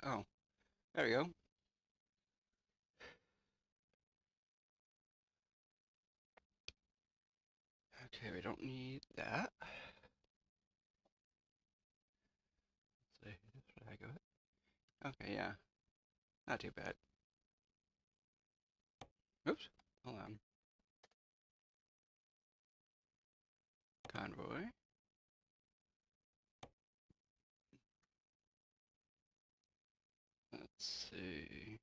Oh, there we go. Okay, we don't need that. Let's see, this where I go. Okay, yeah, not too bad. Oops, hold on. Convoy. Let's see.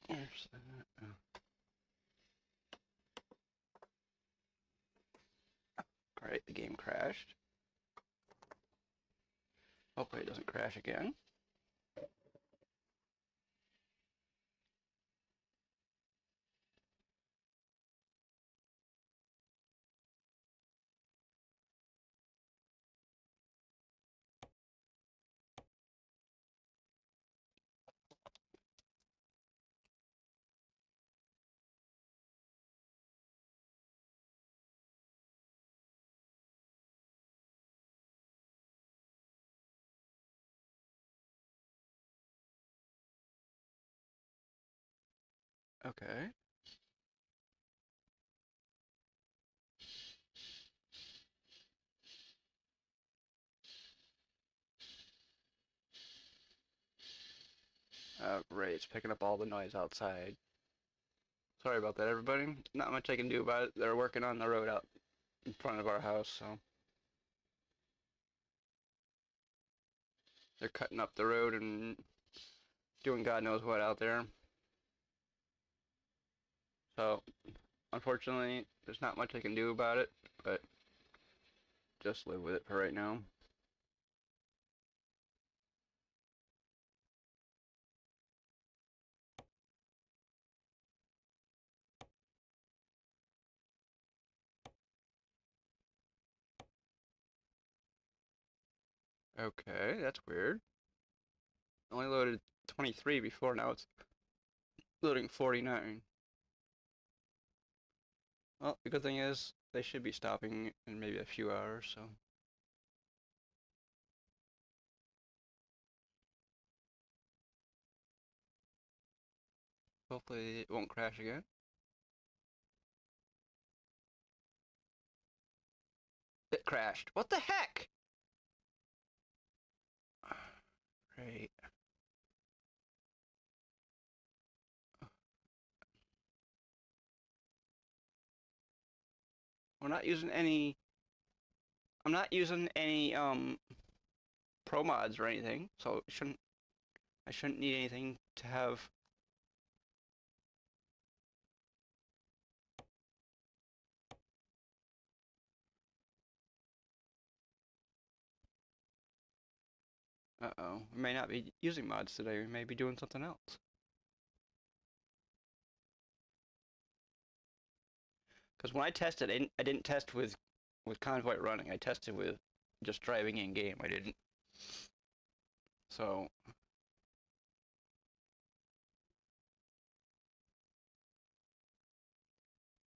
Where's that? Oh. Great, the game crashed. Hopefully it doesn't crash again. Okay. Great, it's picking up all the noise outside. Sorry about that, everybody. Not much I can do about it. They're working on the road out in front of our house, so they're cutting up the road and doing God knows what out there. So, unfortunately, there's not much I can do about it, but just live with it for right now. Okay, that's weird. Only loaded 23 before, now it's loading 49. Well, the good thing is, they should be stopping in maybe a few hours, so. Hopefully it won't crash again. It crashed. What the heck? Great. We're not using any. I'm not using any pro mods or anything, so it shouldn't. I shouldn't need anything to have. Uh-oh. We may not be using mods today. We may be doing something else. Because when I tested, I didn't test with Convoy running. I tested with just driving in game. I didn't. So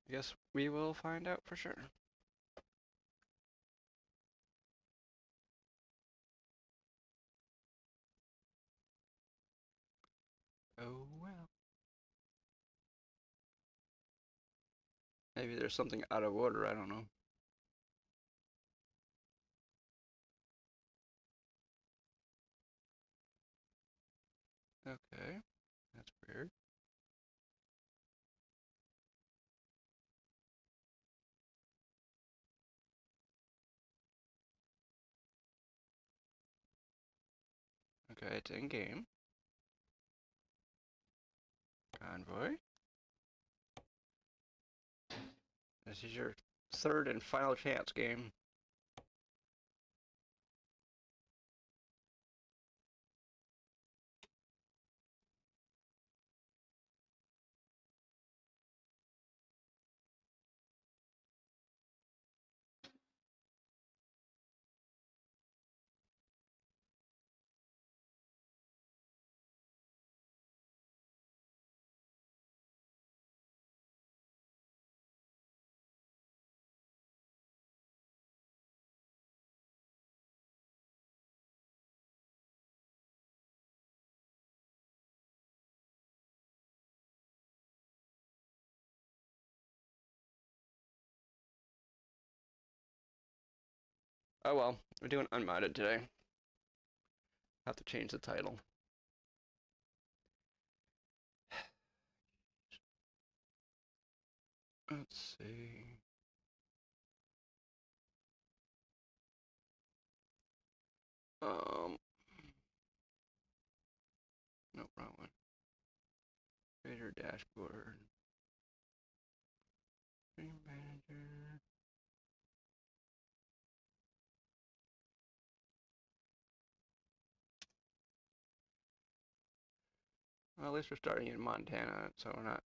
I guess we will find out for sure. Oh well. Maybe there's something out of order. I don't know. Okay, that's weird. Okay, it's in game. Convoy. This is your third and final chance game. Oh well, we're doing unmodded today. Have to change the title. Let's see. No, wrong one. Creator dashboard. Stream manager. Well, at least we're starting in Montana, so we're not.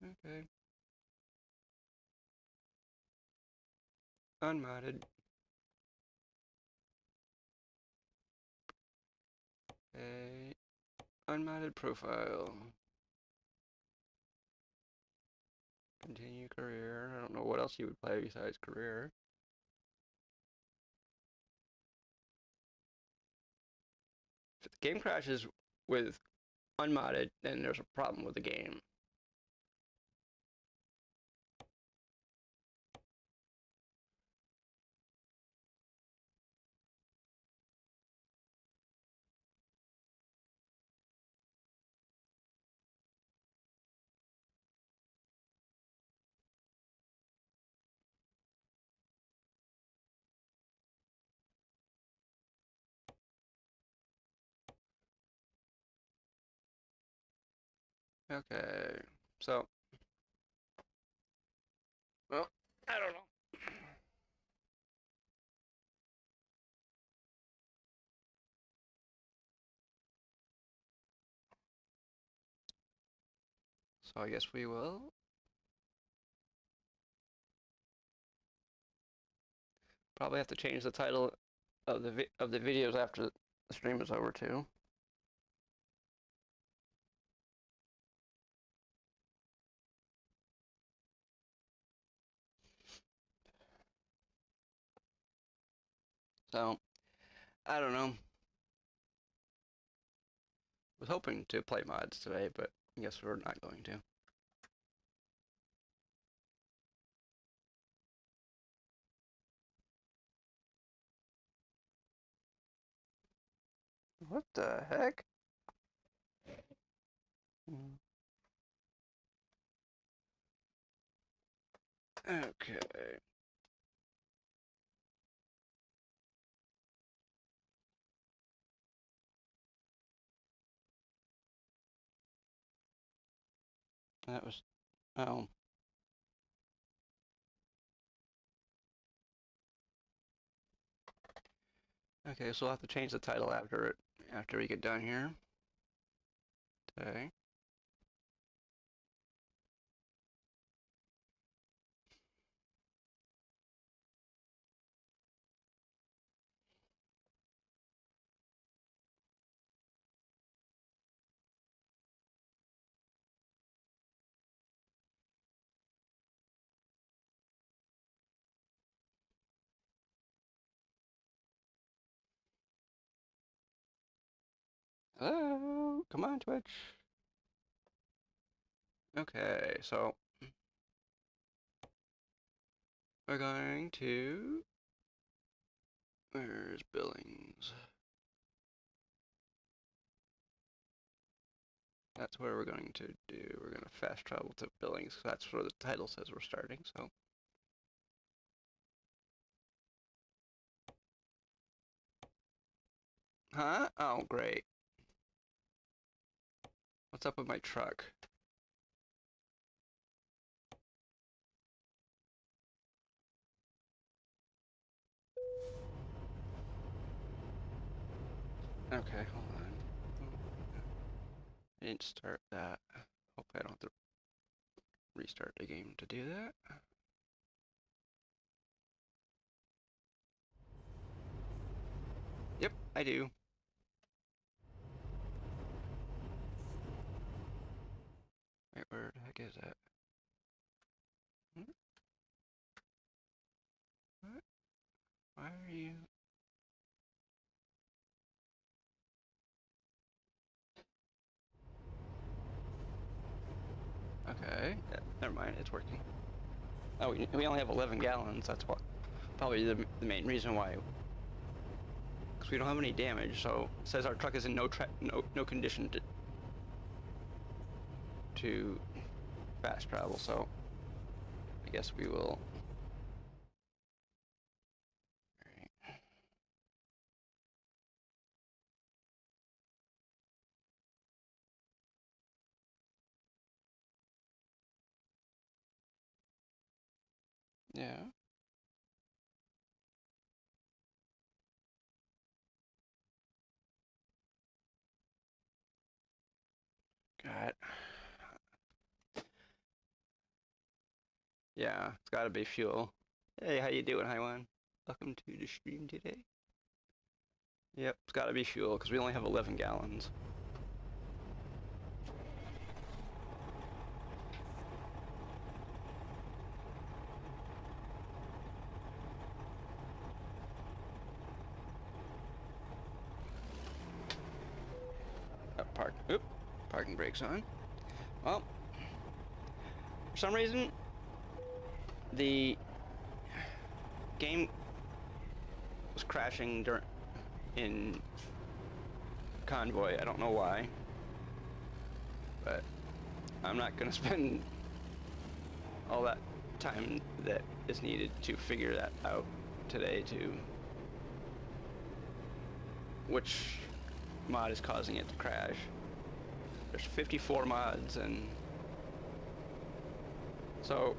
Okay. Unmodded. A unmodded profile. Continue career. I don't know what else you would play besides career. If the game crashes with unmodded, then there's a problem with the game. Okay, so, well, I don't know. So I guess we will probably have to change the title of the videos after the stream is over too. So, I don't know. Was hoping to play mods today, but I guess we're not going to. What the heck? Okay. That was, oh. Okay, so we'll have to change the title after we get done here. Okay. Hello, come on, Twitch. Okay, so we're going to, where's Billings? That's where we're going to do, we're going to fast travel to Billings, that's where the title says we're starting, so. Huh? Oh, great. What's up with my truck? Okay, hold on. I didn't start that. Hope I don't have to restart the game to do that. Yep, I do. Wait, where the heck is that? What? Why are you? Okay, yeah, never mind, it's working. Oh, we only have 11 gallons, that's what. Probably the main reason why. Because we don't have any damage, so it says our truck is in no condition to fast travel, so I guess we will. Alright. Yeah. God. Yeah, it's gotta be fuel. Hey, how you doing, Haiwan? Welcome to the stream today. Yep, it's gotta be fuel, because we only have 11 gallons. Parking brakes on. Well, for some reason, the game was crashing in Convoy. I don't know why, but I'm not gonna spend all that time that is needed to figure that out today to which mod is causing it to crash. There's 54 mods, and so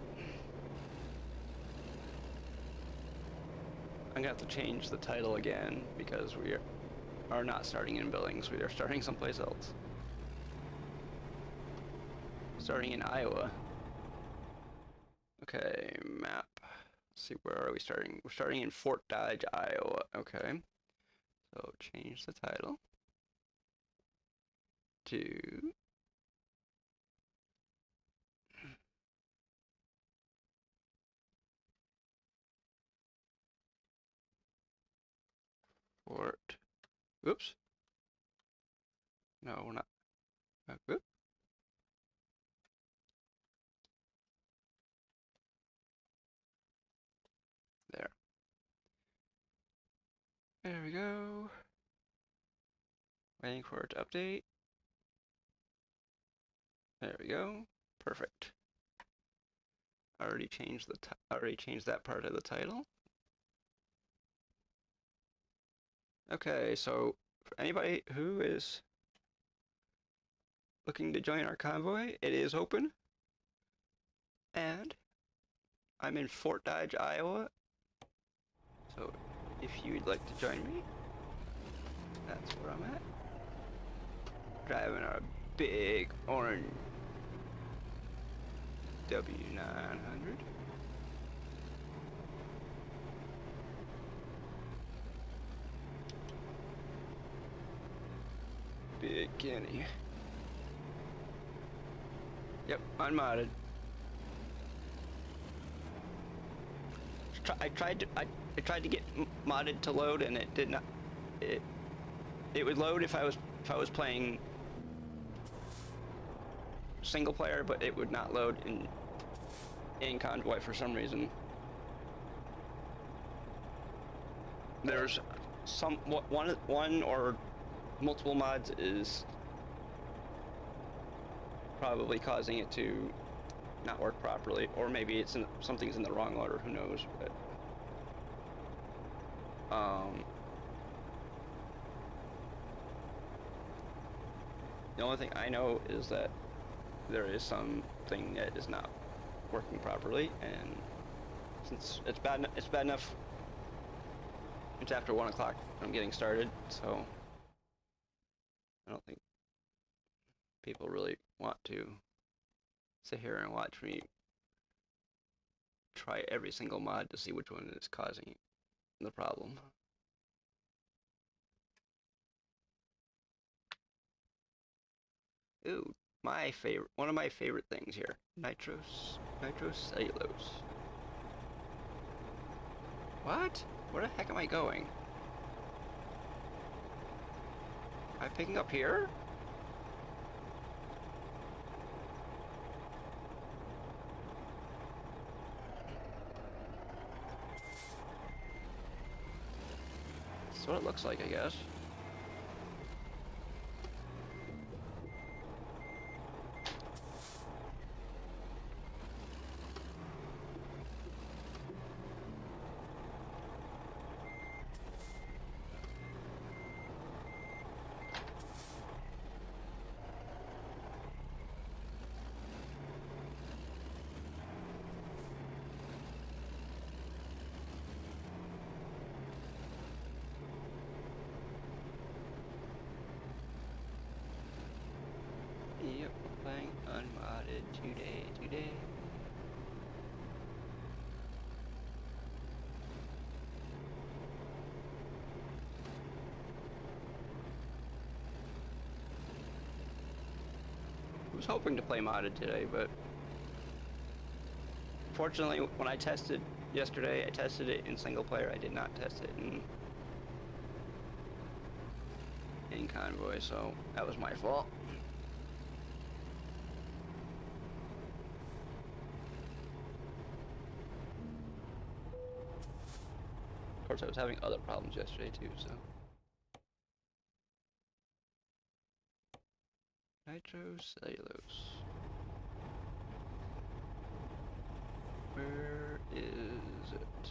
I'm gonna have to change the title again because we are not starting in Billings. We are starting someplace else. Starting in Iowa. Okay, map. Let's see, where are we starting? We're starting in Fort Dodge, Iowa. Okay. So change the title to Fort. Oops. No, we're not. Oops. There. There we go. Waiting for it to update. There we go. Perfect. I already changed that part of the title. Okay, so for anybody who is looking to join our convoy, it is open. And I'm in Fort Dodge, Iowa. So if you'd like to join me, that's where I'm at. Driving our big orange W900. Big Kenny. Yep, unmodded. I tried to get modded to load, and it did not. It would load if I was playing single player, but it would not load in Convoy for some reason. There's one or multiple mods is probably causing it to not work properly, or maybe it's something's in the wrong order. Who knows? But The only thing I know is that there is something that is not working properly, and since it's bad enough. It's after 1 o'clock. I'm getting started, so I don't think people really want to sit here and watch me try every single mod to see which one is causing the problem. Ooh, one of my favorite things here, nitrocellulose. What? Where the heck am I going? Am I picking up here? That's what it looks like, I guess. Yep, we're playing unmodded today. I was hoping to play modded today, but fortunately, when I tested yesterday, I tested it in single player. I did not test it in Convoy, so that was my fault. Of course, I was having other problems yesterday too, so. Nitrocellulose. Where is it?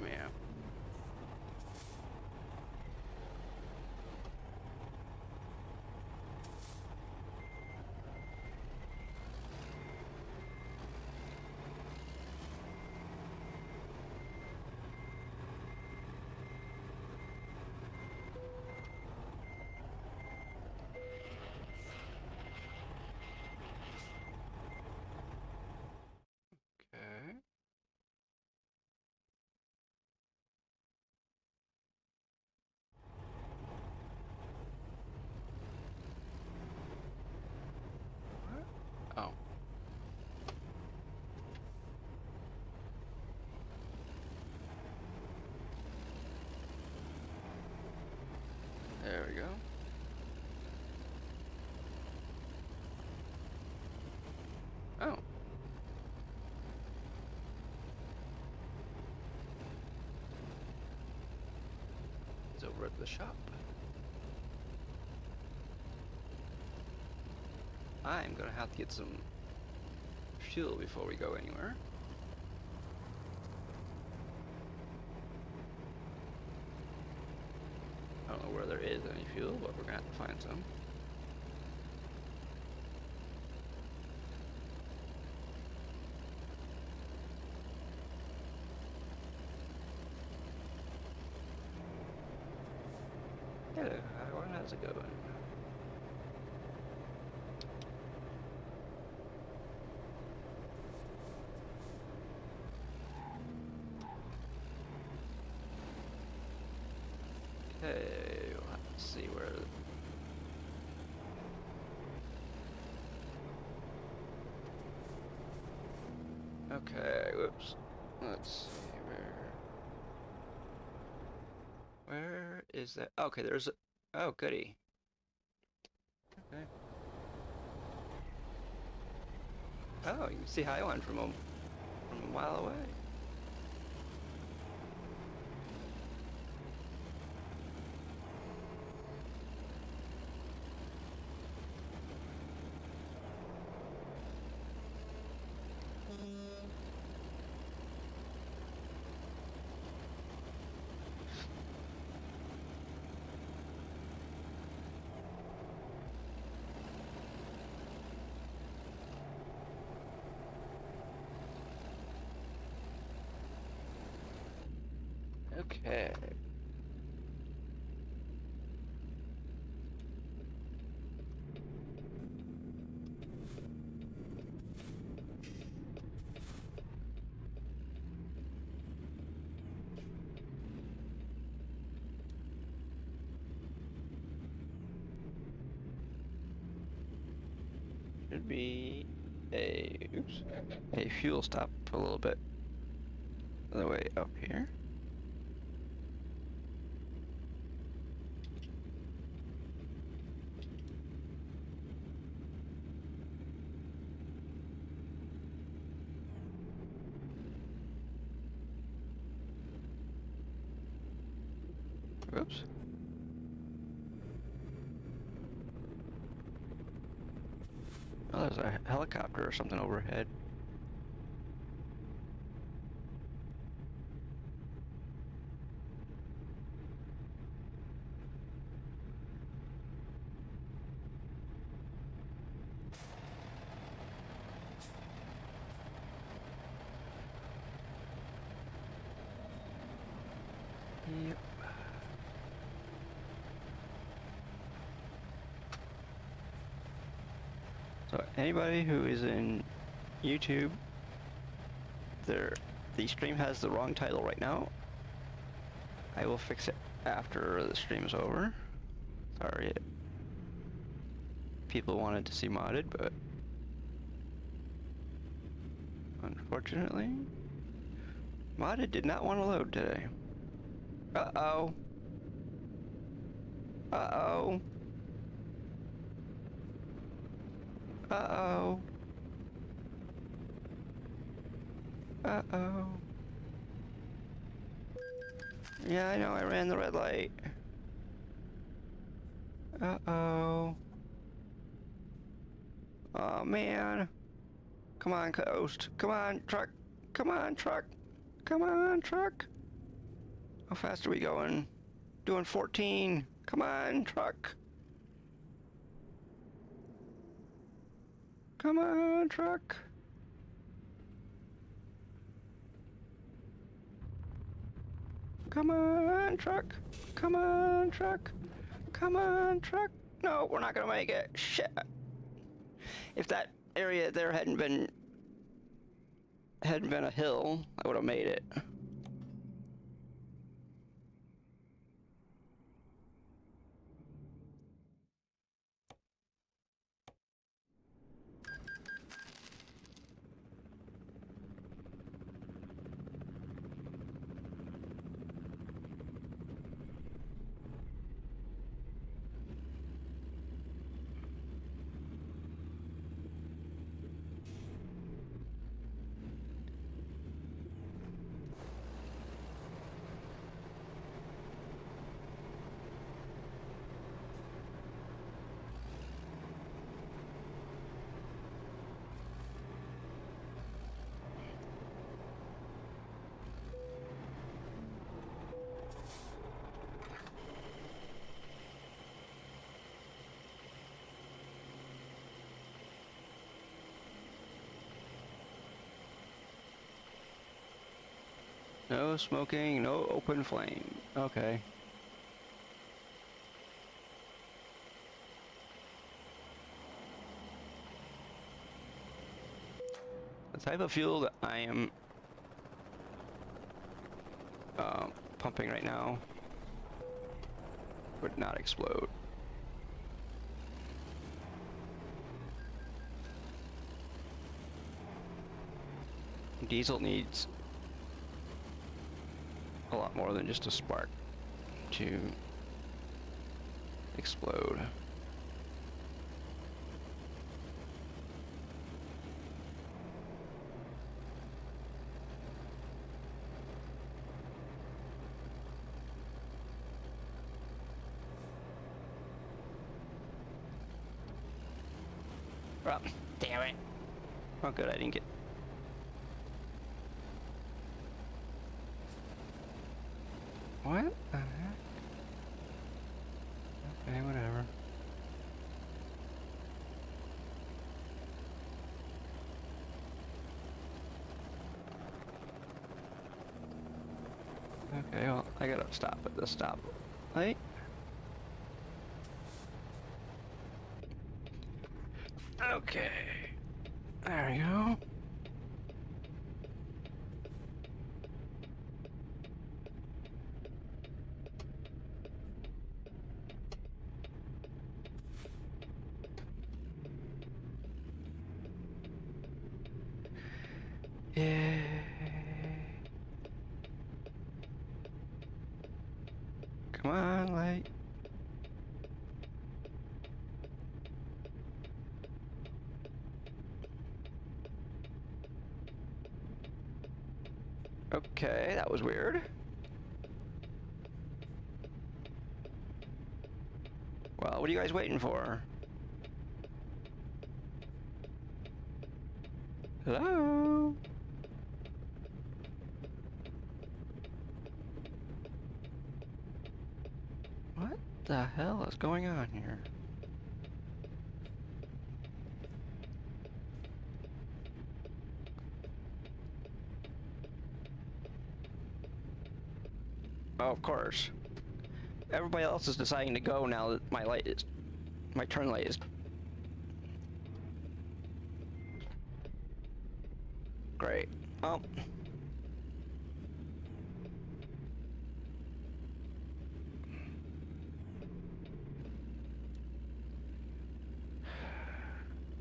Yeah. Okay. What? Oh. There we go. Oh. It's over at the shop. I'm gonna have to get some fuel before we go anywhere. I don't know where there is any fuel, but we're gonna have to find some. Hello, how's it going? Okay, we'll have to see where. Okay, whoops. Let's see where is that? Okay, there's a. Oh, goody. Okay. Oh, you can see Highline from a mile away. Okay. Should be a fuel stop a little bit the way up here. Oops. Oh, there's a helicopter or something overhead. Yep. So anybody who is in YouTube, the stream has the wrong title right now. I will fix it after the stream is over. Sorry, people wanted to see modded, but unfortunately, modded did not want to load today. Uh-oh. Uh-oh. Uh-oh. Uh-oh. Yeah, I know, I ran the red light. Uh-oh. Oh, man. Come on, Coast. Come on, truck. Come on, truck. Come on, truck. How fast are we going? Doing 14. Come on, truck. Come on, truck. Come on, truck. Come on, truck. Come on, truck. No, we're not gonna make it. Shit. If that area there hadn't been a hill, I would have made it. No smoking, no open flame. Okay. The type of fuel that I am pumping right now would not explode. Diesel needs a lot more than just a spark to explode. Oh, damn it. Oh, good, I didn't get... What the heck? Okay, whatever. Okay, well, I gotta stop at the stop light. Okay. There we go. Yay. Come on, light. Okay, that was weird. Well, what are you guys waiting for? Hello? What the hell is going on here? Oh, of course. Everybody else is deciding to go now that my turn light is great. Well,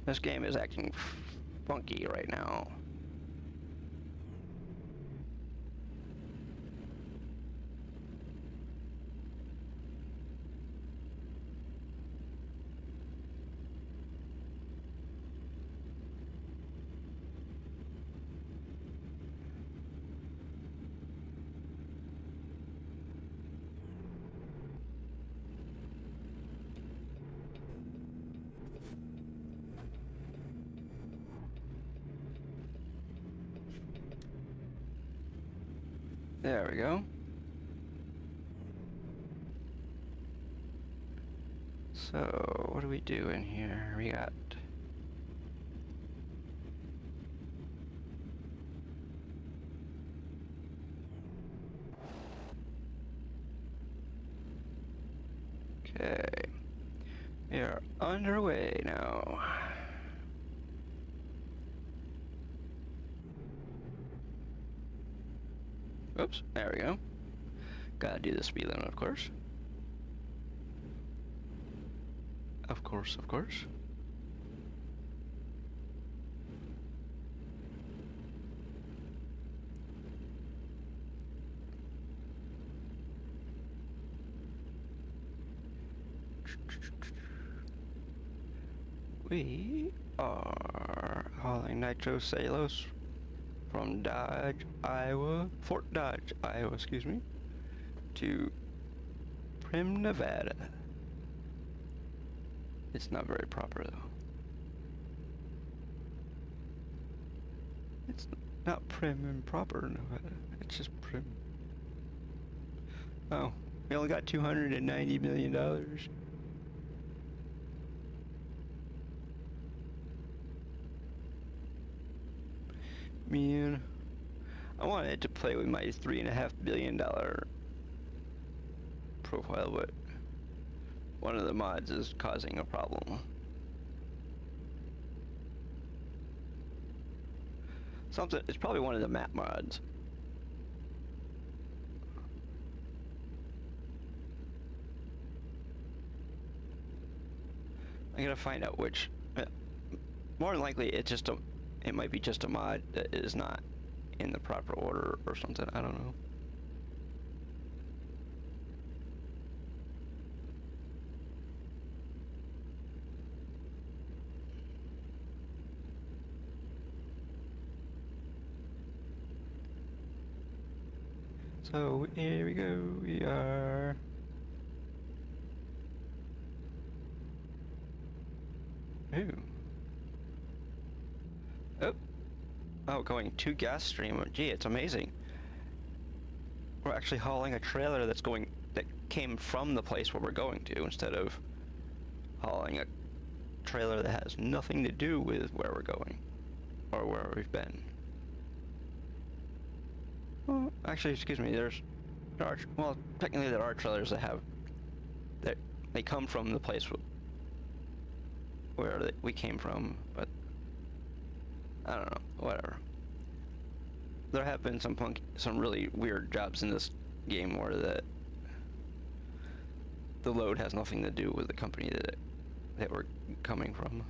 this game is acting funky right now. There we go. So, what do we do in here? We got... Okay. We are underway now. Oops, there we go. Gotta do the speed limit, of course. Of course, of course. We are hauling nitrocellulose from Dodge, Iowa, Fort Dodge, Iowa, excuse me, to Primm, Nevada. It's not very proper though. It's not Primm and proper Nevada. It's just Primm. Oh, we only got $290 million. Man, I wanted to play with my $3.5 billion profile, but one of the mods is causing a problem. Something, it's probably one of the map mods. I gotta find out which. More than likely, it's just it might be just a mod that is not in the proper order or something. I don't know. So here we go. We are. Ooh. Oh, going to gas stream. Gee, it's amazing. We're actually hauling a trailer that came from the place where we're going to, instead of hauling a trailer that has nothing to do with where we're going or where we've been. Well, actually, excuse me. Well, technically there are trailers that they come from the place where we came from, but I don't know. Whatever. There have been some really weird jobs in this game where the load has nothing to do with the company that we're coming from.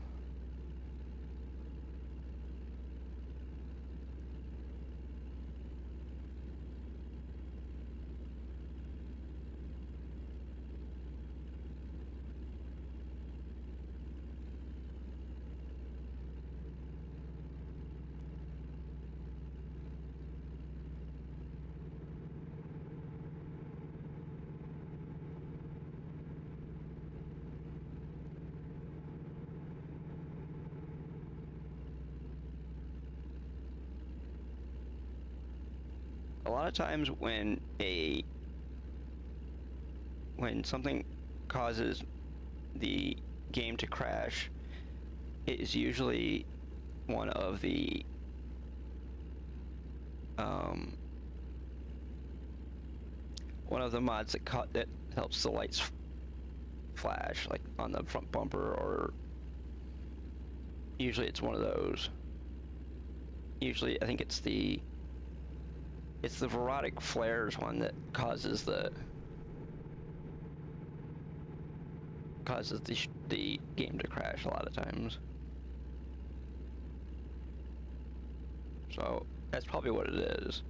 A lot of times when something causes the game to crash, it is usually one of the mods that helps the lights flash, like on the front bumper, or usually it's one of those. Usually I think it's the Verotic flares one that causes the game to crash a lot of times. So that's probably what it is.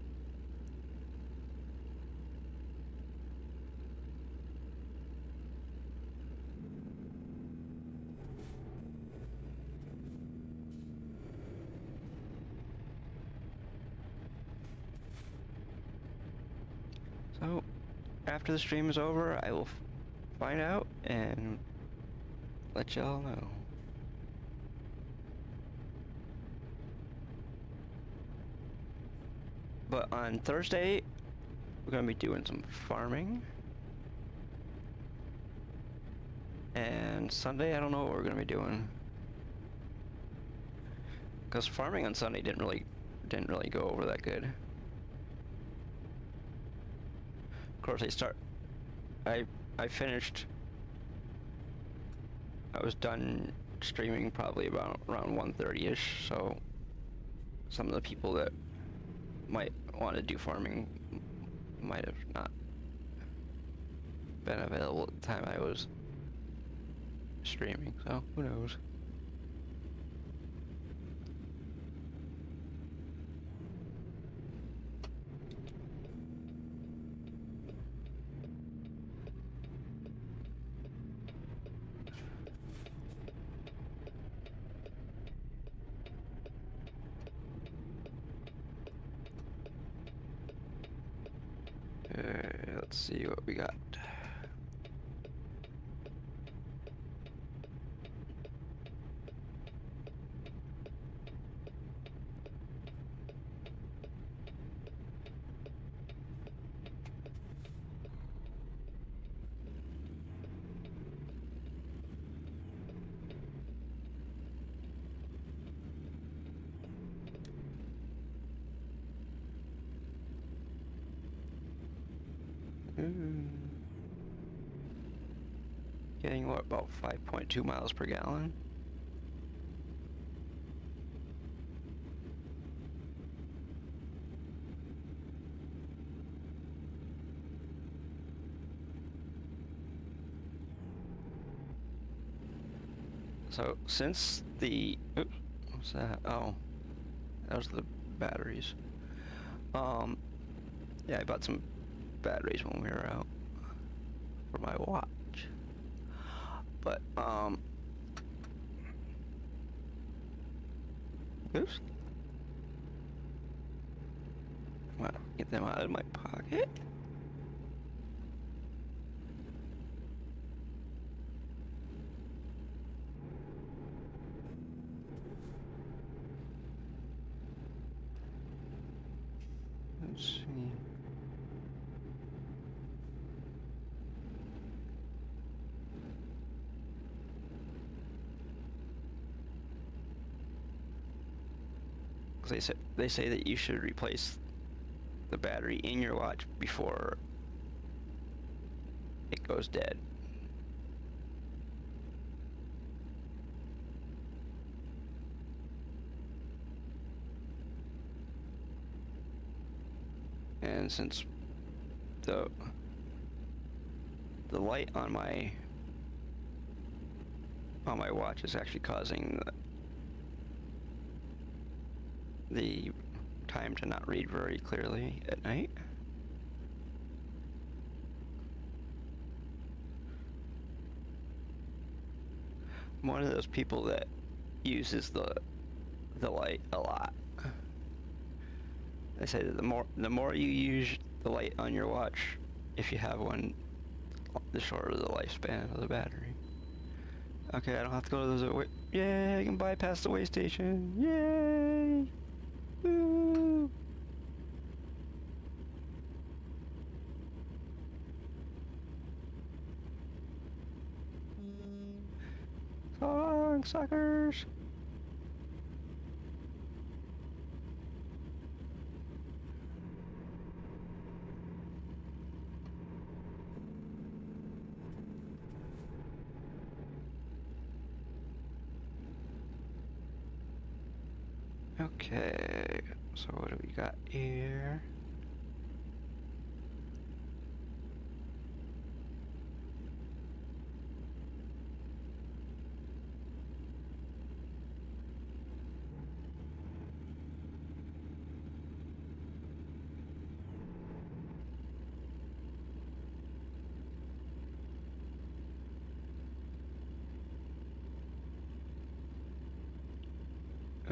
So after the stream is over, I will find out and let y'all know. But on Thursday, we're going to be doing some farming. And Sunday, I don't know what we're going to be doing. Because farming on Sunday didn't really go over that good. Of course, I finished. I was done streaming probably around 1:30ish, so some of the people that might want to do farming might have not been available at the time I was streaming, so who knows. Let's see what we got. Getting what, about 5.2 miles per gallon? So since the, oops, what's that? Oh, that was the batteries. Yeah, I bought some batteries when we were out for my watch. But, oops. Well, get them out of my pocket. Because they say that you should replace the battery in your watch before it goes dead. And since the light on my watch is actually causing the time to not read very clearly at night. I'm one of those people that uses the light a lot. They say that the more you use the light on your watch, if you have one, the shorter the lifespan of the battery. Okay, I don't have to go to those. Yay! I can bypass the way station. Yay! Woo! So long, suckers! Okay, so what do we got here?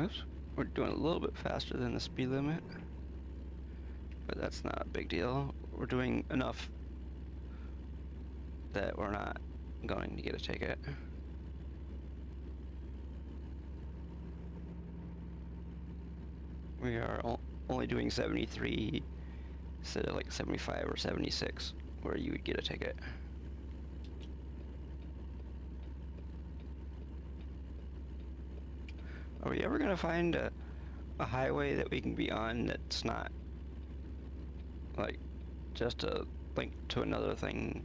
Oops, we're doing a little bit faster than the speed limit, but that's not a big deal. We're doing enough that we're not going to get a ticket. We are only doing 73 instead of like 75 or 76 where you would get a ticket. Are we ever gonna find a highway that we can be on that's not like just a link to another thing?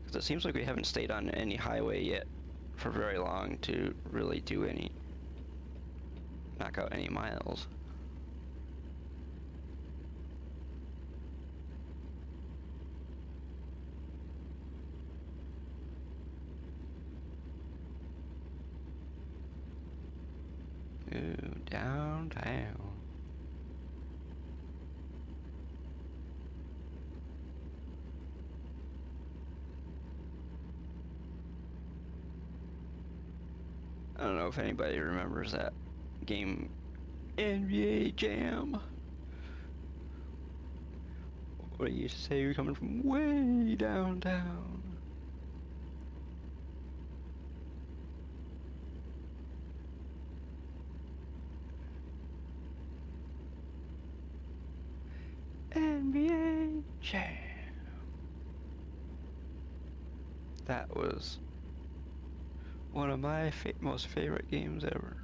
Because it seems like we haven't stayed on any highway yet for very long to really do any, knock out any miles. Ooh, downtown. I don't know if anybody remembers that game, NBA Jam. What you used to say, you're coming from way downtown. NBA Jam. That was one of my most favorite games ever.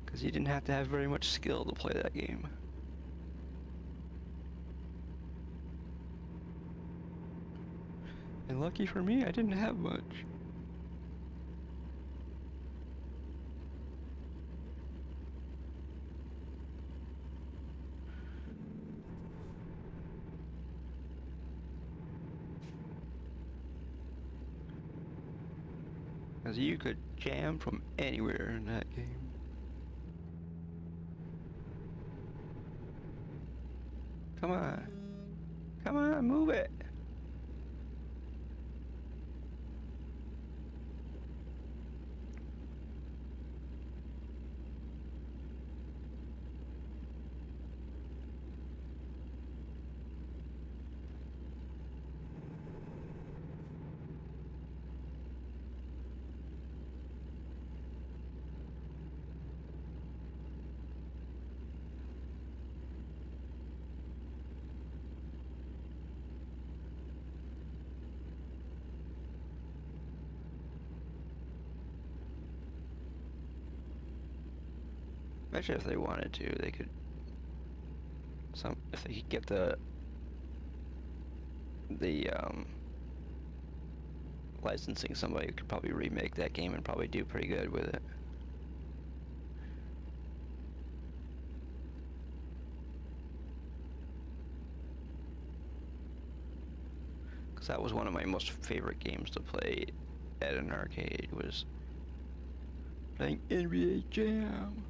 Because you didn't have to have very much skill to play that game. And lucky for me, I didn't have much. Because you could jam from anywhere in that game. Come on. Come on, move it. bet you if they wanted to, they could. If they could get the licensing, somebody could probably remake that game and probably do pretty good with it. Because that was one of my most favorite games to play at an arcade, was playing NBA Jam.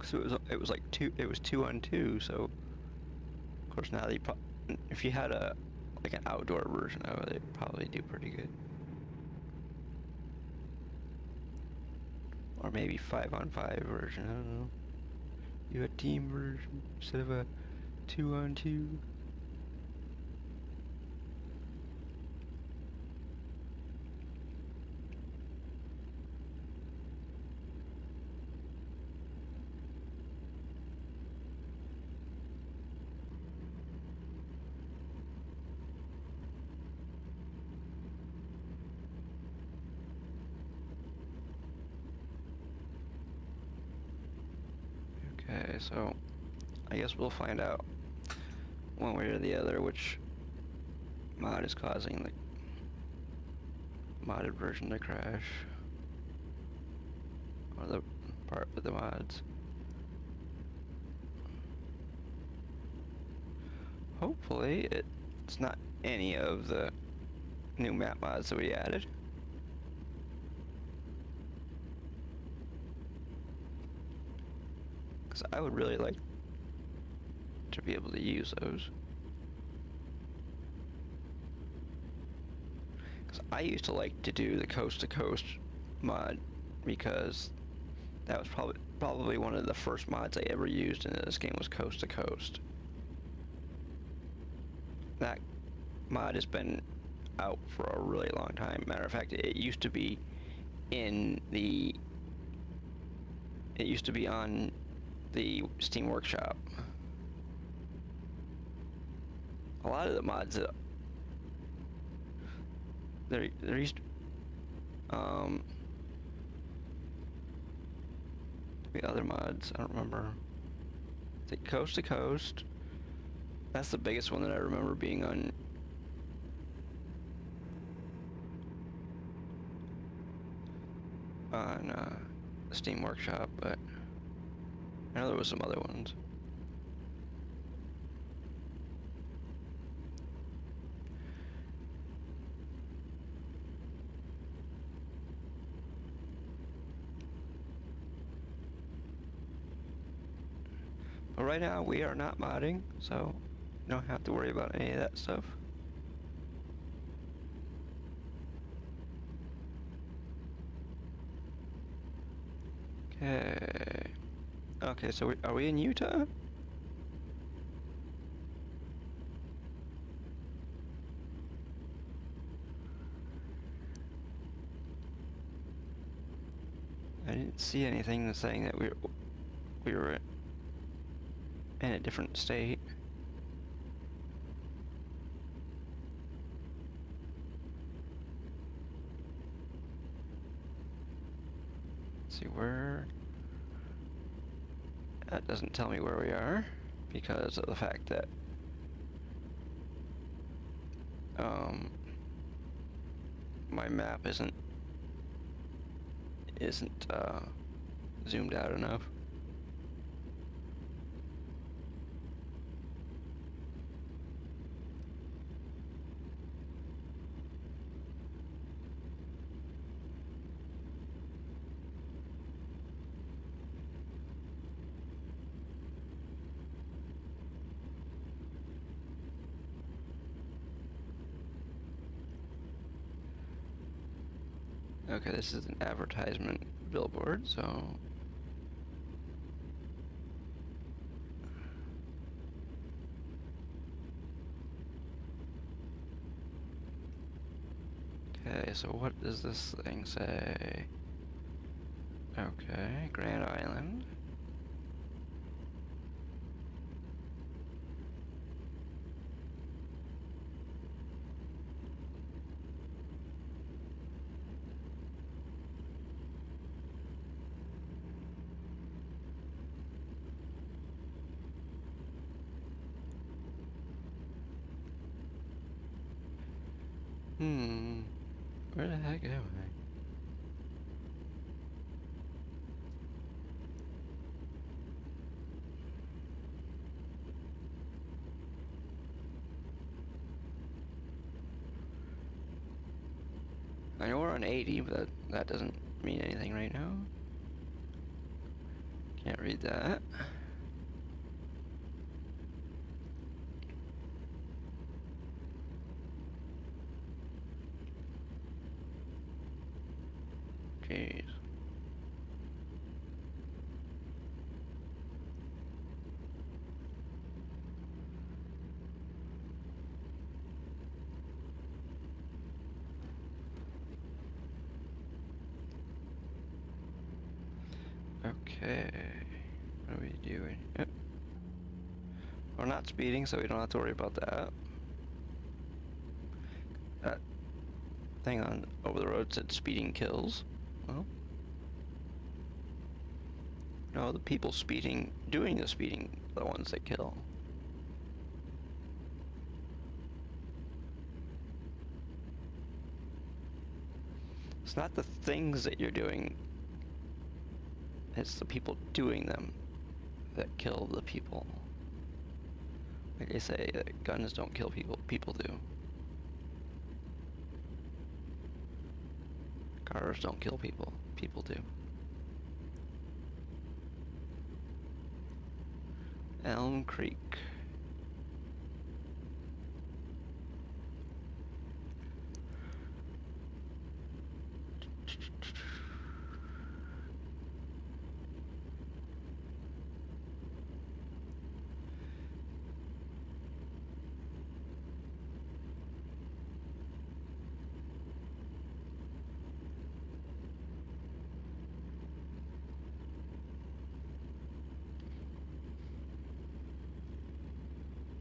So it was like it was 2-on-2, so of course now if you had like an outdoor version of it, they'd probably do pretty good. Or maybe 5-on-5 version, I don't know. You had team version instead of a 2-on-2. Okay, so I guess we'll find out one way or the other which mod is causing the modded version to crash. Or the part with the mods. Hopefully it's not any of the new map mods that we added. Because I would really like to be able to use those. Because I used to like to do the coast to coast mod because that was probably one of the first mods I ever used in this game, was coast to coast. That mod has been out for a really long time. Matter of fact, it used to be on the Steam Workshop. A lot of the mods that there used the other mods, I don't remember. I think Coast to Coast. That's the biggest one that I remember being on. The Steam Workshop, but I know there was some other ones. But right now we are not modding, so you don't have to worry about any of that stuff. Okay. Okay, so are we in Utah? I didn't see anything saying that we were in a different state. Let's see where. That doesn't tell me where we are because of the fact that my map isn't zoomed out enough. Okay, this is an advertisement billboard, so okay, so what does this thing say? Okay, Grand Island. Where the heck am I? I know we're on 80, but that doesn't mean anything right now. Can't read that. Jeez. Okay. What are we doing? Yep. We're not speeding, so we don't have to worry about that. That thing on over the road said speeding kills. Well, no, the people speeding, doing the speeding, are the ones that kill. It's not the things that you're doing, it's the people doing them that kill the people. Like they say, guns don't kill people, people do. Cars don't kill people, people do. Elm Creek.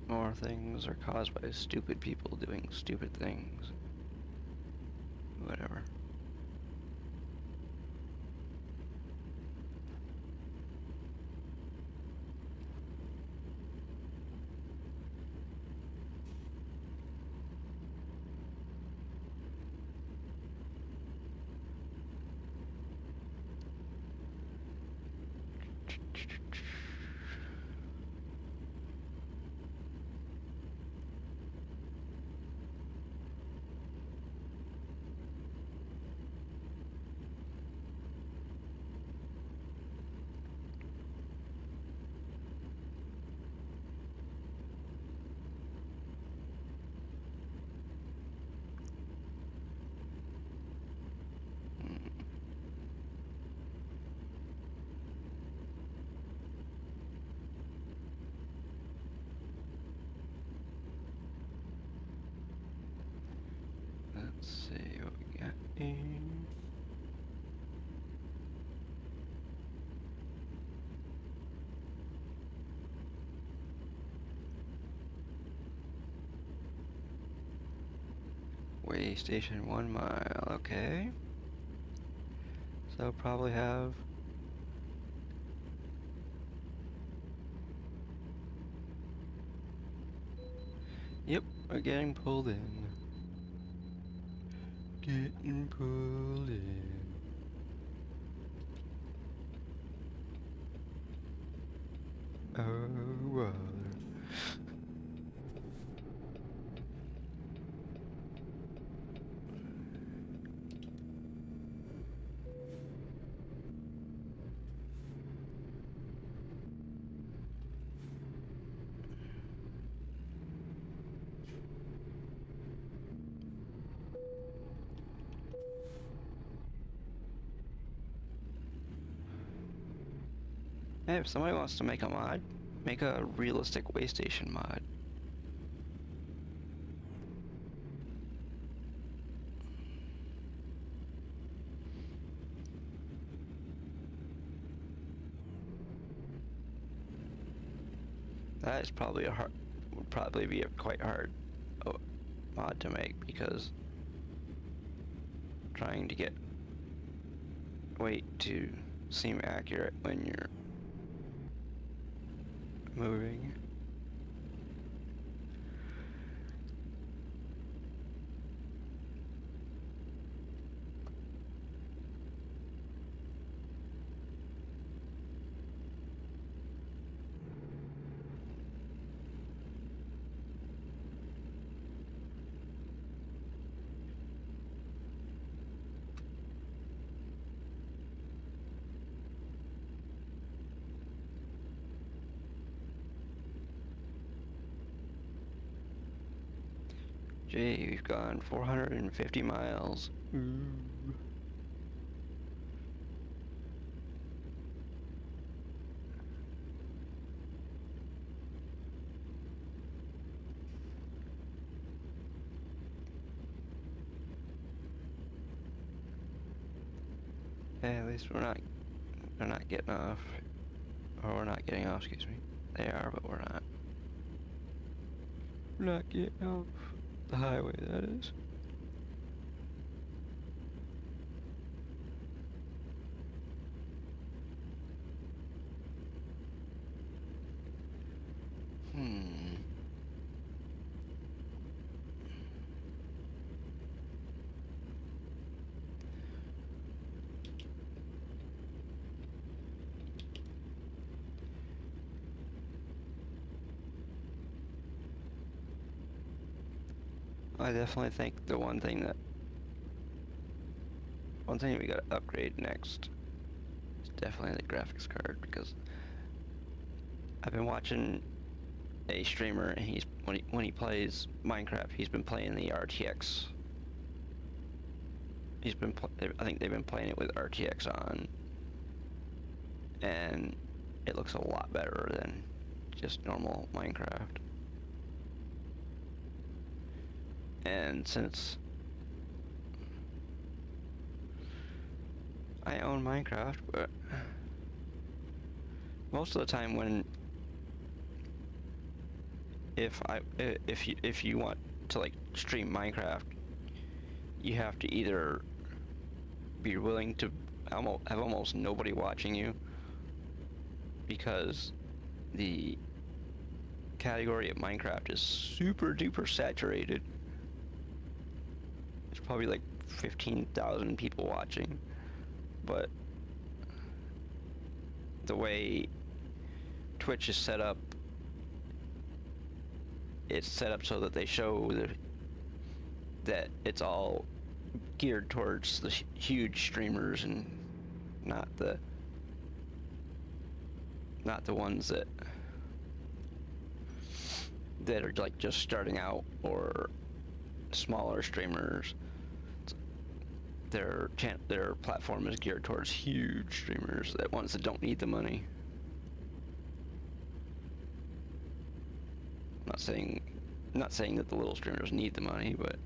More things are caused by stupid people doing stupid things. Whatever. Let's see what we got in. Way station 1 mile, okay. So probably have Yep, we're getting pulled in. Getting pulled in. Oh, brother. Hey, if somebody wants to make a mod, make a realistic way station mod. That is probably would probably be a quite hard mod to make, because trying to get weight to seem accurate when you're moving. Gee, we've gone 450 miles. Ooh. Hey, at least they're not getting off. Or we're not getting off, excuse me. They are, but we're not. We're not getting off the highway, that is. I definitely think the one thing we gotta upgrade next is definitely the graphics card, because I've been watching a streamer and when he plays Minecraft, he's been playing the RTX. I think they've been playing it with RTX on, and it looks a lot better than just normal Minecraft. And since I own Minecraft, but most of the time if you want to like stream Minecraft, you have to either be willing to have almost nobody watching you, because the category of Minecraft is super duper saturated. There's probably like 15,000 people watching, but the way Twitch is set up, it's set up so that they show that it's all geared towards the huge streamers and not the ones that are like just starting out, or smaller streamers. Their platform is geared towards huge streamers, that ones that don't need the money. I'm not saying that the little streamers need the money, but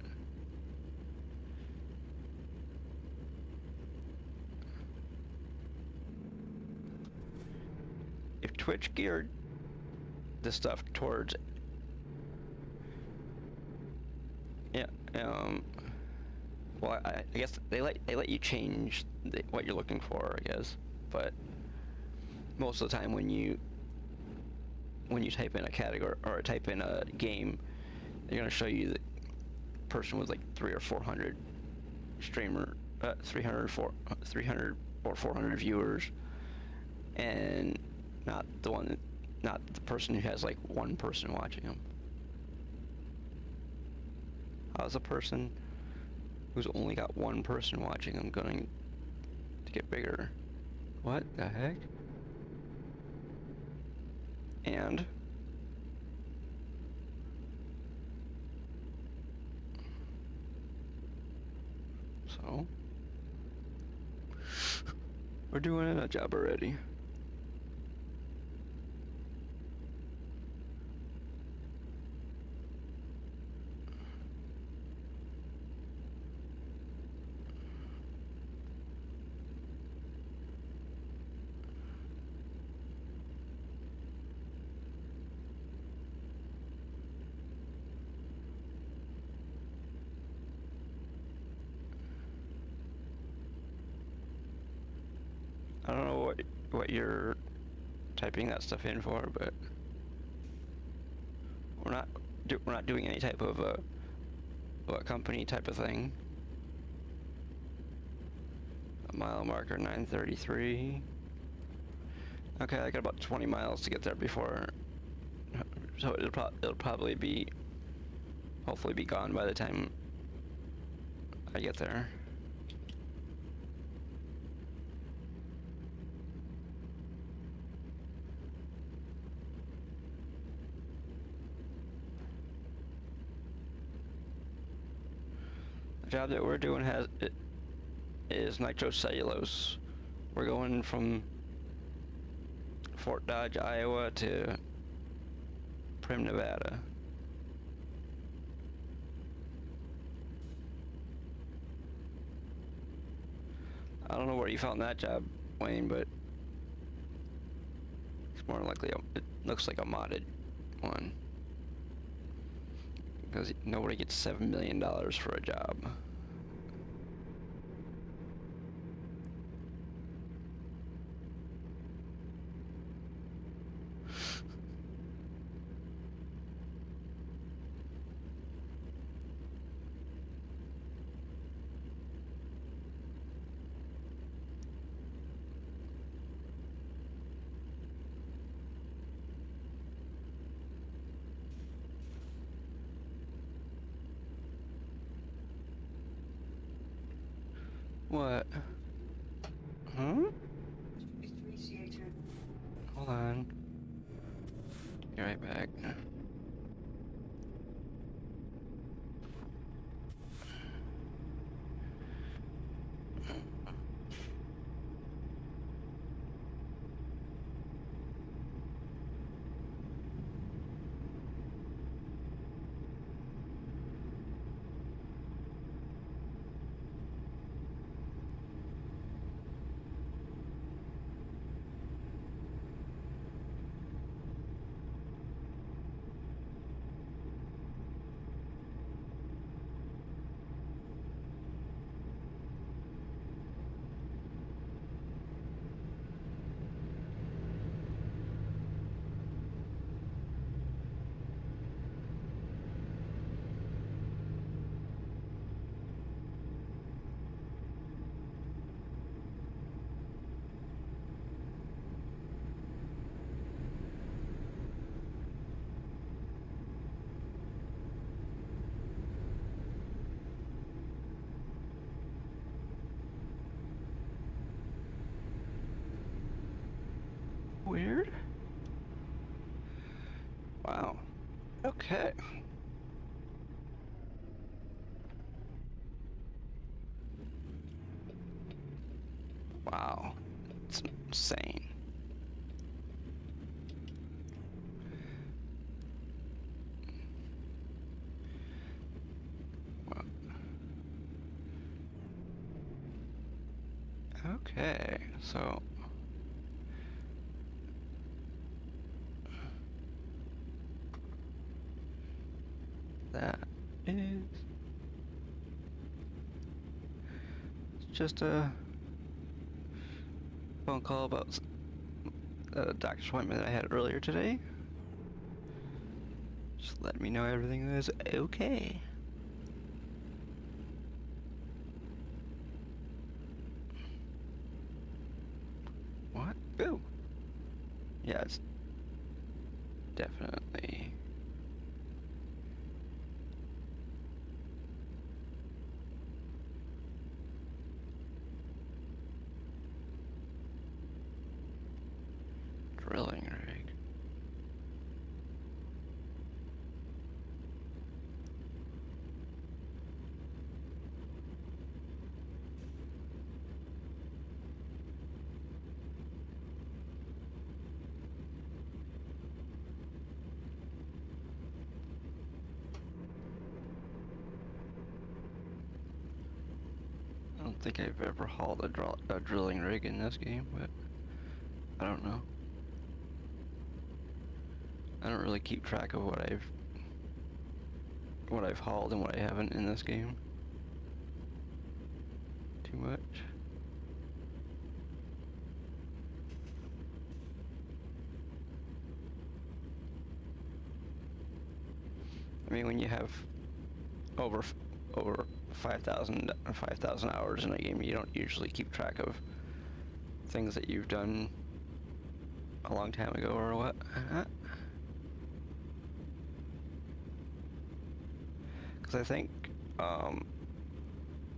if Twitch geared the stuff towards, well, I guess they let you change what you're looking for, I guess, but most of the time when you type in a category or type in a game, they're gonna show you the person with like 300 or 400 300 or 400 viewers, and not the person who has like one person watching them. How's a person who's only got one person watching them going to get bigger? What the heck? And so we're doing a job already. I don't know what you're typing that stuff in for, but we're not doing any type of a company type of thing. A mile marker 933. Okay, I got about 20 miles to get there before, so it'll probably be, hopefully be gone by the time I get there. The job that we're doing is nitrocellulose. We're going from Fort Dodge, Iowa to Primm, Nevada. I don't know where you found that job, Wayne, but it's more likely it looks like a modded one. Because nobody gets $7 million for a job. What? Huh? Hold on. Be right back. Weird. Wow. Okay. Wow. It's insane. Well, okay, so that is just a phone call about a doctor's appointment that I had earlier today. Just let me know everything is okay. What? Ooh. Yeah, it's definitely. Drilling rig. I don't think I've ever hauled a drilling rig in this game, but I don't know. I don't really keep track of what I've hauled and what I haven't in this game too much. I mean, when you have over 5,000 hours in a game, you don't usually keep track of things that you've done a long time ago or what. Because I think,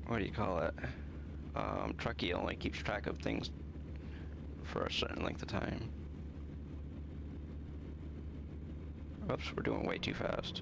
what do you call it? Truckin only keeps track of things for a certain length of time. Oops, we're doing way too fast.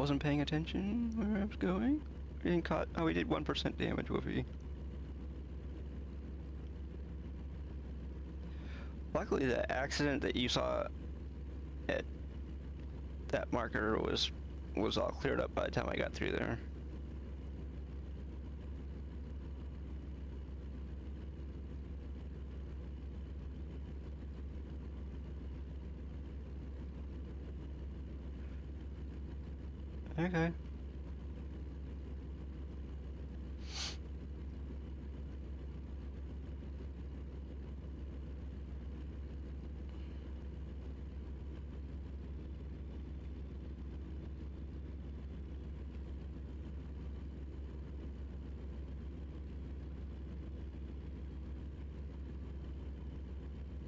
wasn't paying attention where I was going. We didn't caught. Oh, we did 1% damage, Woofy. Luckily, the accident that you saw at that marker was all cleared up by the time I got through there. Okay.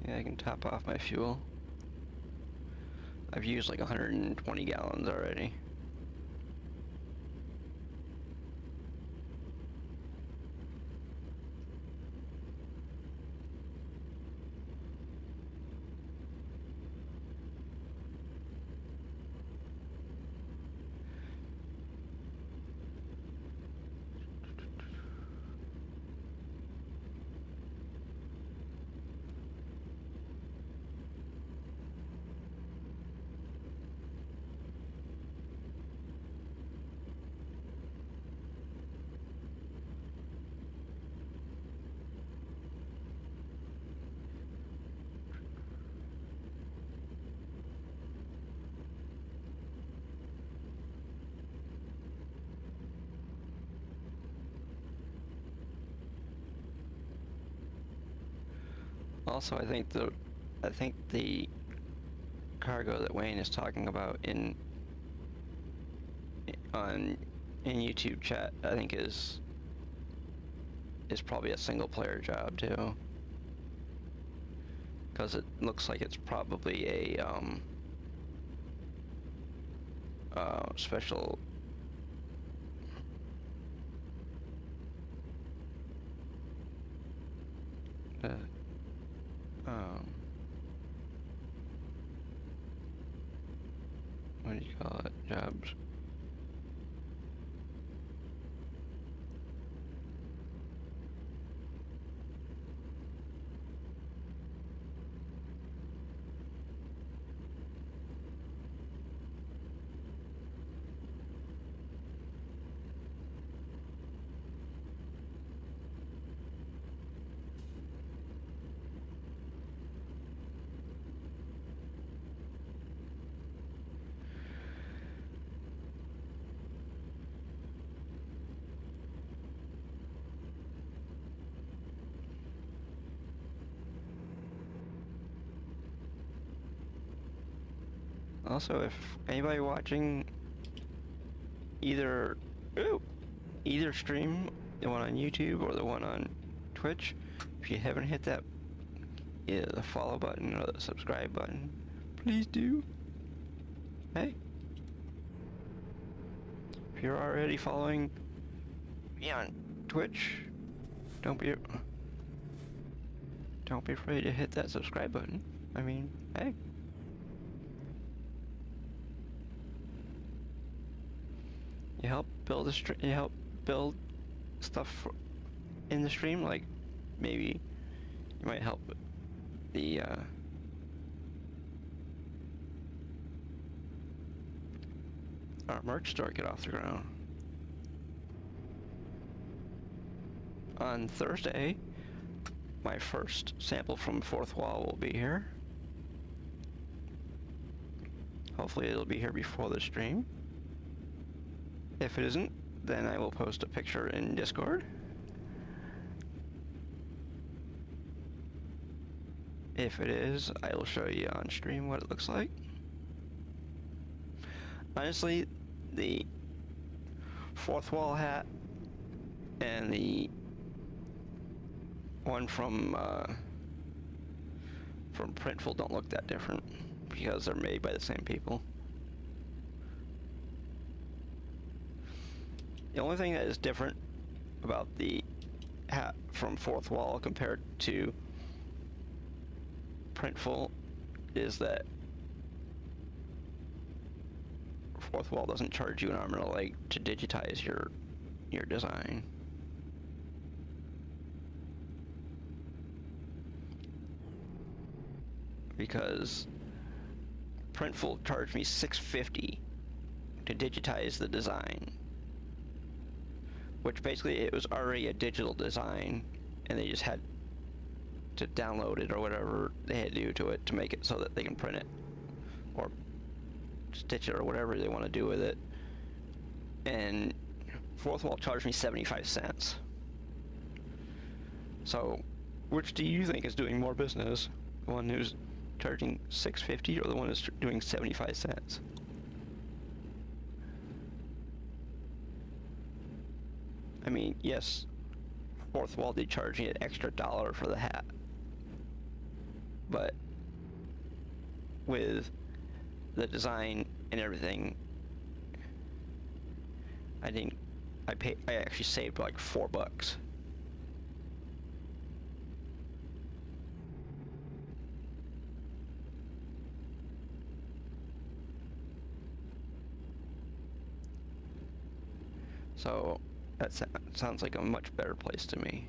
Yeah, I can top off my fuel. I've used like 120 gallons already. Also, I think the cargo that Wayne is talking about in YouTube chat, I think is probably a single player job too, because it looks like it's probably a special. What do you call it? Jobs. Also, if anybody watching either stream, the one on YouTube or the one on Twitch, if you haven't hit that either the follow button or the subscribe button, please do. Hey, if you're already following me on Twitch, don't be afraid to hit that subscribe button. I mean, hey. You help build you help build stuff in the stream, like maybe you might help the our merch store get off the ground. On Thursday, my first sample from Fourth Wall will be here. Hopefully it'll be here before the stream. If it isn't, then I will post a picture in Discord. If it is, I will show you on stream what it looks like. Honestly, the Fourth Wall hat and the one from Printful don't look that different because they're made by the same people. The only thing that is different about the hat from Fourth Wall compared to Printful is that Fourth Wall doesn't charge you an arm and a leg to digitize your design. Because Printful charged me $650 to digitize the design, which basically it was already a digital design, and they just had to download it or whatever they had to do to it to make it so that they can print it or stitch it or whatever they want to do with it. And Fourth Wall charged me 75 cents. So, which do you think is doing more business? The one who's charging $650 or the one who's doing 75 cents? I mean, yes, Fourth Wall did charge me an extra $1 for the hat, but with the design and everything, I actually saved like $4. So that sounds like a much better place to me.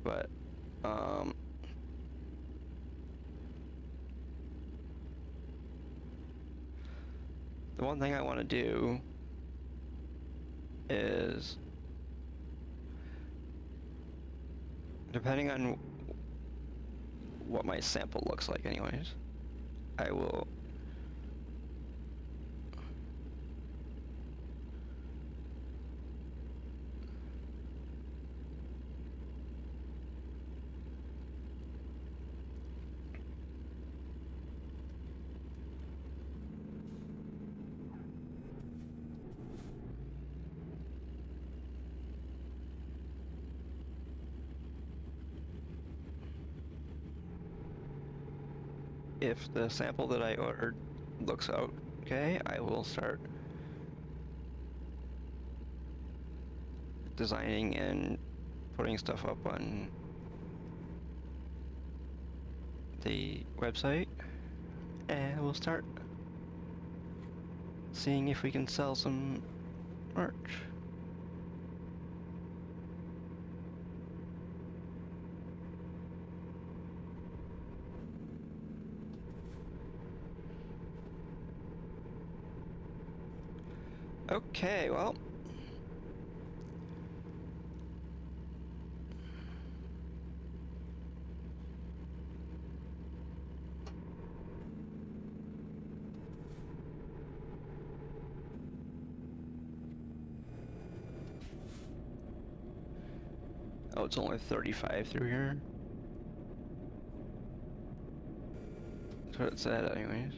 But the one thing I want to do is, depending on what my sample looks like anyways, I will if the sample that I ordered looks okay, I will start designing and putting stuff up on the website, and we'll start seeing if we can sell some merch. Okay, well, oh, it's only 35 through here. That's what it said anyways.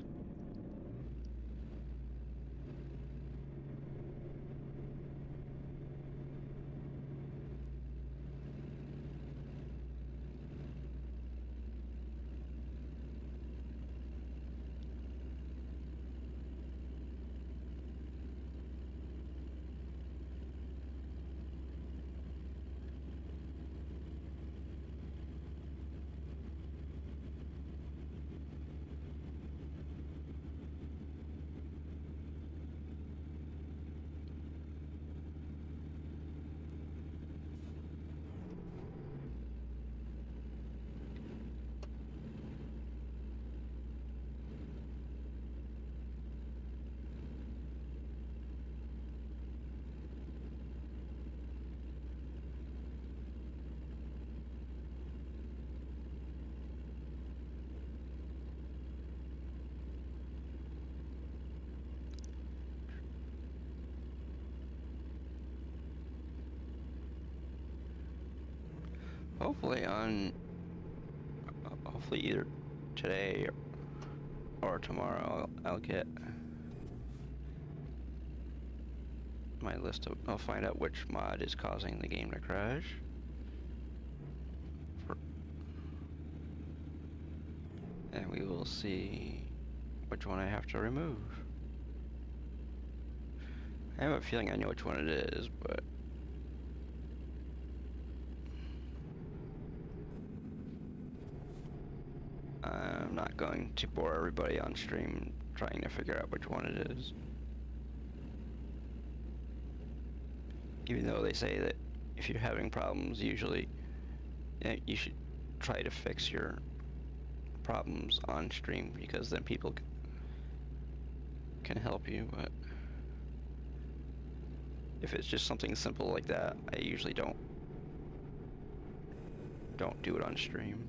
Hopefully either today or tomorrow I'll get my list of, I'll find out which mod is causing the game to crash. And we will see which one I have to remove. I have a feeling I know which one it is, but I'm not going to bore everybody on stream trying to figure out which one it is. Even though they say that if you're having problems, usually you should try to fix your problems on stream, because then people can help you. But if it's just something simple like that, I usually don't do it on stream.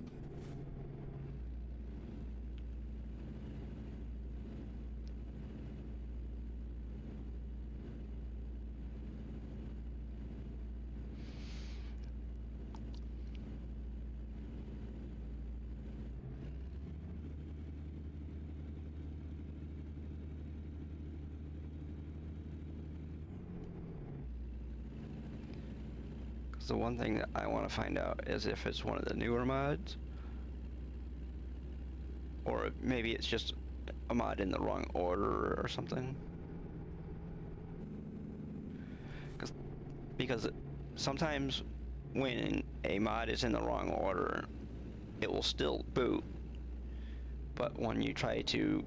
The one thing that I want to find out is if it's one of the newer mods, or maybe it's just a mod in the wrong order or something. Because sometimes when a mod is in the wrong order, it will still boot, but when you try to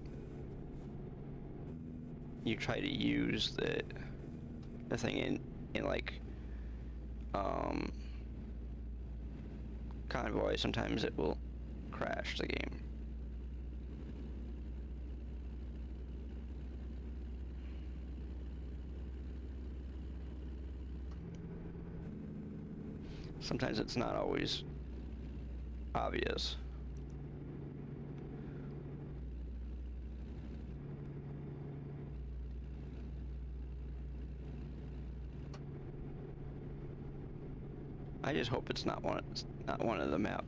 use the thing in like Convoy, sometimes it will crash the game. Sometimes it's not always obvious. I just hope it's not one of the map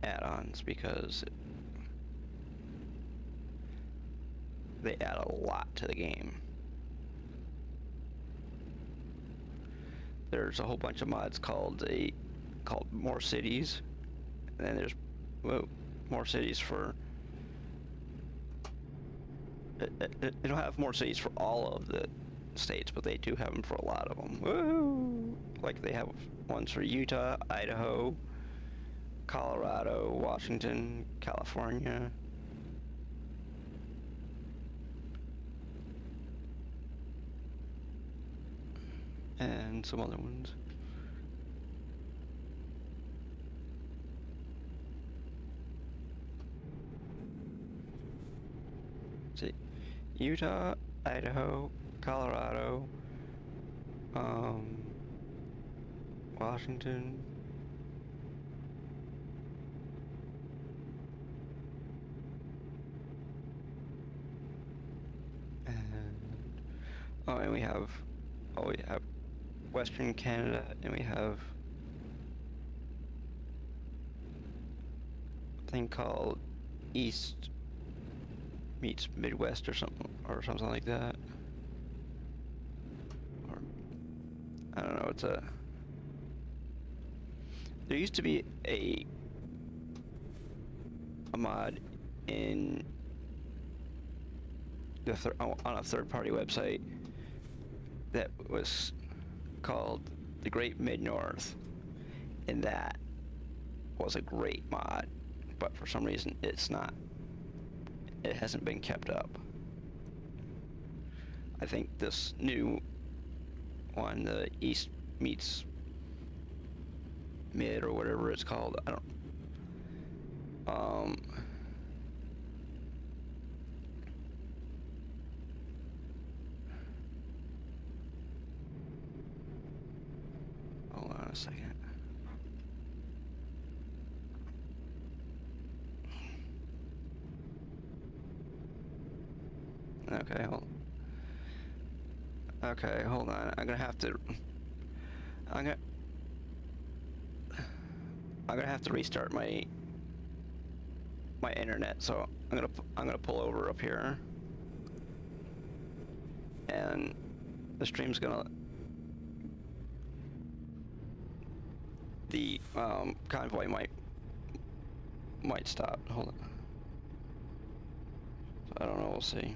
add-ons, because they add a lot to the game. There's a whole bunch of mods called more cities, and then there's more cities for. They don't have more cities for all of the states, but they do have them for a lot of them. Woo! Like they have ones for Utah, Idaho, Colorado, Washington, California. And some other ones. See, Utah, Idaho, Colorado, Washington. And we have Western Canada, and we have a thing called East meets Midwest or something like that. Or I don't know. There used to be a mod in on a third-party website that was called the Great Mid-North, and that was a great mod, but for some reason it hasn't been kept up. I think this new one, the East meets Mid or whatever it's called, I don't hold on a second. Okay, hold on. I'm gonna have to restart my internet. So I'm gonna pull over up here, and the stream's the convoy might stop. Hold on. I don't know. We'll see.